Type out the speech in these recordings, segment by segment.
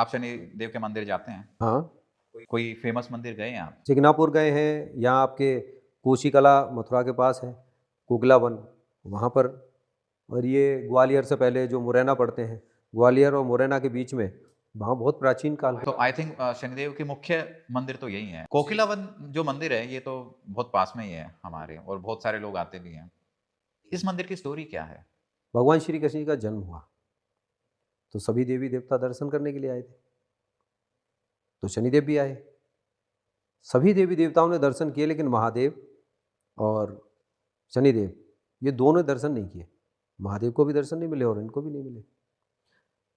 आप शनि देव के मंदिर जाते हैं? हाँ, कोई फेमस मंदिर गए हैं आप? चिकनापुर गए हैं, यहाँ आपके कोशीकला मथुरा के पास है, कोकिला वन वहाँ पर। और ये ग्वालियर से पहले जो मुरैना पड़ते हैं, ग्वालियर और मुरैना के बीच में, वहाँ बहुत प्राचीन काल तो का। आई थिंक शनिदेव के मुख्य मंदिर तो यही है। कोकिला वन जो मंदिर है ये तो बहुत पास में ही है हमारे, और बहुत सारे लोग आते भी हैं। इस मंदिर की स्टोरी क्या है? भगवान श्री कृष्ण जी का जन्म हुआ तो सभी देवी देवता दर्शन करने के लिए आए थे, तो शनिदेव भी आए। सभी देवी देवताओं ने दर्शन किए, लेकिन महादेव और शनिदेव ये दोनों दर्शन नहीं किए। महादेव को भी दर्शन नहीं मिले और इनको भी नहीं मिले।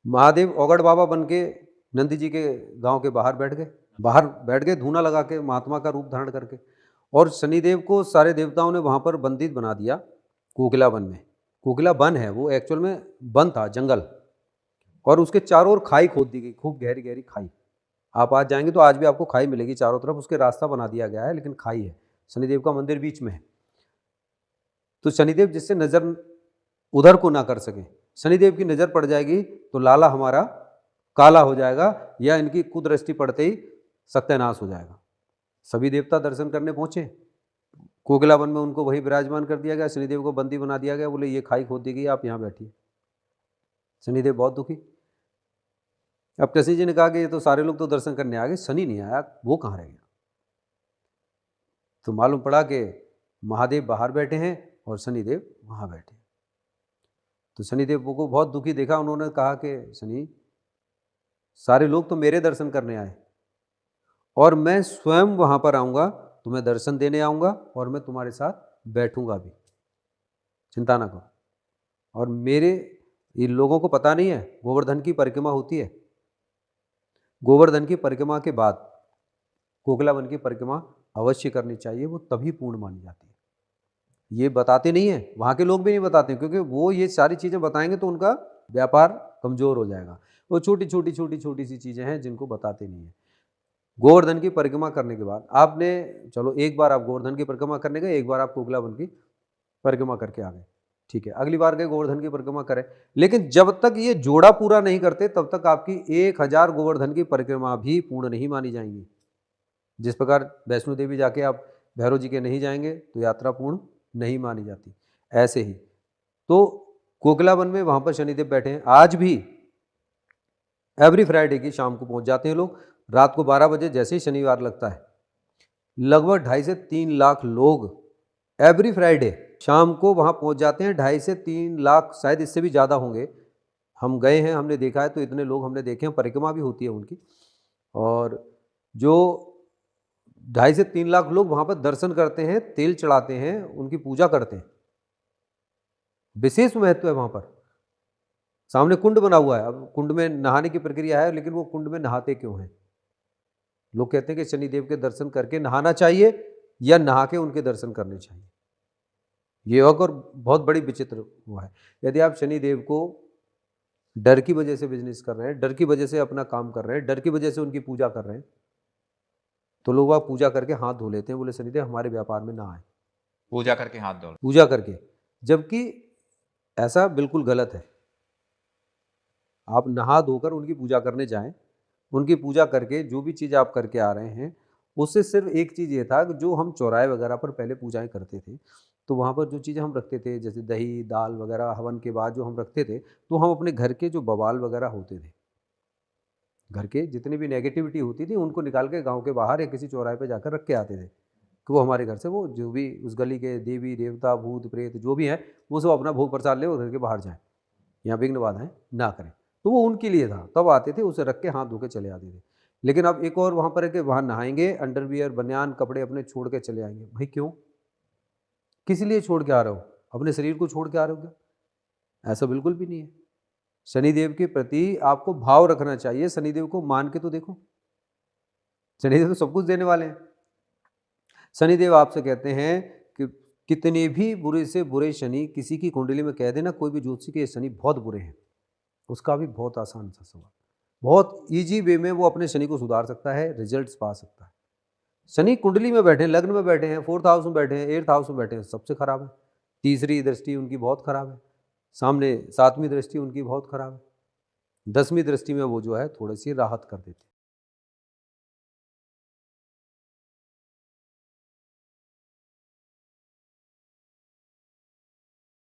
महादेव औगड़ बाबा बन के नंदी जी के गांव के बाहर बैठ गए धूना लगा के, महात्मा का रूप धारण करके। और शनिदेव को सारे देवताओं ने वहाँ पर बंदित बना दिया कोकिला वन में। कोकिला वन है वो, एक्चुअल में वन था, जंगल, और उसके चारों ओर खाई खोद दी गई, खूब गहरी गहरी खाई। आप आज जाएंगे तो आज भी आपको खाई मिलेगी चारों तरफ, उसके रास्ता बना दिया गया है, लेकिन खाई है। शनिदेव का मंदिर बीच में है, तो शनिदेव जिससे नजर उधर को ना कर सके, शनिदेव की नजर पड़ जाएगी तो लाला हमारा काला हो जाएगा, या इनकी कुदृष्टि पड़ते ही सत्यानाश हो जाएगा। सभी देवता दर्शन करने पहुंचे, कोकिला वन में उनको वही विराजमान कर दिया गया, शनिदेव को बंदी बना दिया गया, बोले ये खाई खोद दी गई, आप यहाँ बैठिए। शनिदेव बहुत दुखी। अब कृष्ण जी ने कहा कि ये तो सारे लोग तो दर्शन करने आ गए, शनि नहीं आया, वो कहाँ रह गया? तो मालूम पड़ा कि महादेव बाहर बैठे हैं और शनिदेव वहाँ बैठे। तो शनिदेव को बहुत दुखी देखा, उन्होंने कहा कि शनि, सारे लोग तो मेरे दर्शन करने आए और मैं स्वयं वहाँ पर आऊँगा, तुम्हें दर्शन देने आऊँगा और मैं तुम्हारे साथ बैठूँगा भी, चिंता ना करो। और मेरे इन लोगों को पता नहीं है गोवर्धन की परिक्रमा होती है, गोवर्धन की परिक्रमा के बाद कोकिला वन की परिक्रमा अवश्य करनी चाहिए, वो तभी पूर्ण मानी जाती है। ये बताते नहीं है, वहाँ के लोग भी नहीं बताते, क्योंकि वो ये सारी चीज़ें बताएंगे तो उनका व्यापार कमज़ोर हो जाएगा। वो छोटी छोटी सी चीज़ें हैं जिनको बताते नहीं है। गोवर्धन की परिक्रमा करने के बाद आपने, चलो एक बार आप गोवर्धन की परिक्रमा करने गए, एक बार आप कोकिला वन की परिक्रमा करके आ गए, ठीक है, अगली बार गए गोवर्धन की परिक्रमा करें, लेकिन जब तक ये जोड़ा पूरा नहीं करते तब तक आपकी 1000 गोवर्धन की परिक्रमा भी पूर्ण नहीं मानी जाएंगी। जिस प्रकार वैष्णो देवी जाके आप भैरव जी के नहीं जाएंगे तो यात्रा पूर्ण नहीं मानी जाती, ऐसे ही तो कोकिला वन में वहाँ पर शनिदेव बैठे हैं। आज भी एवरी फ्राइडे की शाम को पहुँच जाते हैं लोग, रात को 12 बजे जैसे ही शनिवार लगता है, लगभग 2.5 से 3 लाख लोग एवरी फ्राइडे शाम को वहाँ पहुँच जाते हैं। 2.5 से 3 लाख, शायद इससे भी ज़्यादा होंगे, हम गए हैं, हमने देखा है, तो इतने लोग हमने देखे हैं। परिक्रमा भी होती है उनकी, और जो 2.5 से 3 लाख लोग वहाँ पर दर्शन करते हैं, तेल चढ़ाते हैं, उनकी पूजा करते हैं। विशेष महत्व है वहाँ पर। सामने कुंड बना हुआ है, अब कुंड में नहाने की प्रक्रिया है, लेकिन वो कुंड में नहाते क्यों हैं? लोग कहते हैं कि शनिदेव के दर्शन करके नहाना चाहिए या नहा के उनके दर्शन करने चाहिए। ये और बहुत बड़ी विचित्र हुआ है। यदि आप शनिदेव को डर की वजह से बिजनेस कर रहे हैं, डर की वजह से अपना काम कर रहे हैं, डर की वजह से उनकी पूजा कर रहे हैं, तो लोग वह पूजा करके हाथ धो लेते हैं, बोले शनिदेव हमारे व्यापार में ना आए। पूजा करके हाथ धो? पूजा करके, जबकि ऐसा बिल्कुल गलत है। आप नहा धोकर उनकी पूजा करने जाएं, उनकी पूजा करके जो भी चीज़ आप करके आ रहे हैं, उससे सिर्फ एक चीज़ ये था कि जो हम चौराहे वगैरह पर पहले पूजाएं करते थे, तो वहाँ पर जो चीज़ें हम रखते थे, जैसे दही दाल वगैरह हवन के बाद जो हम रखते थे, तो हम अपने घर के जो बवाल वगैरह होते थे, घर के जितनी भी नेगेटिविटी होती थी, उनको निकाल के गाँव के बाहर या किसी चौराहे पर जाकर रख के आते थे, कि वो हमारे घर से, वो जो भी उस गली के देवी देवता भूत प्रेत जो भी हैं, वो सब अपना भोग प्रसाद ले और घर के बाहर जाएँ, यहाँ विघ्न बाधाएँ ना करें। तो वो उनके लिए था, तब आते थे, उसे रख के हाथ धो के चले आते थे। लेकिन अब एक और वहाँ पर है कि वहाँ नहाएंगे, अंडरवियर बनियान कपड़े अपने छोड़ के चले आएंगे। भाई क्यों, किस लिए छोड़ के आ रहे हो? अपने शरीर को छोड़ के आ रहे हो क्या? ऐसा बिल्कुल भी नहीं है। शनिदेव के प्रति आपको भाव रखना चाहिए, शनिदेव को मान के तो देखो, शनिदेव तो सब कुछ देने वाले हैं। शनिदेव आपसे कहते हैं कि कितने भी बुरे से बुरे शनि किसी की कुंडली में कह देना, कोई भी ज्योतिषी के शनि बहुत बुरे हैं, उसका भी बहुत आसान सा सवाल, बहुत इजी वे में वो अपने शनि को सुधार सकता है, रिजल्ट्स पा सकता है। शनि कुंडली में बैठे हैं, लग्न में बैठे हैं, 4th हाउस में बैठे हैं, 8th हाउस में बैठे हैं, सबसे खराब है। तीसरी दृष्टि उनकी बहुत खराब है, सामने 7वीं दृष्टि उनकी बहुत खराब है। 10वीं दृष्टि में वो जो है थोड़ी सी राहत कर देते हैं।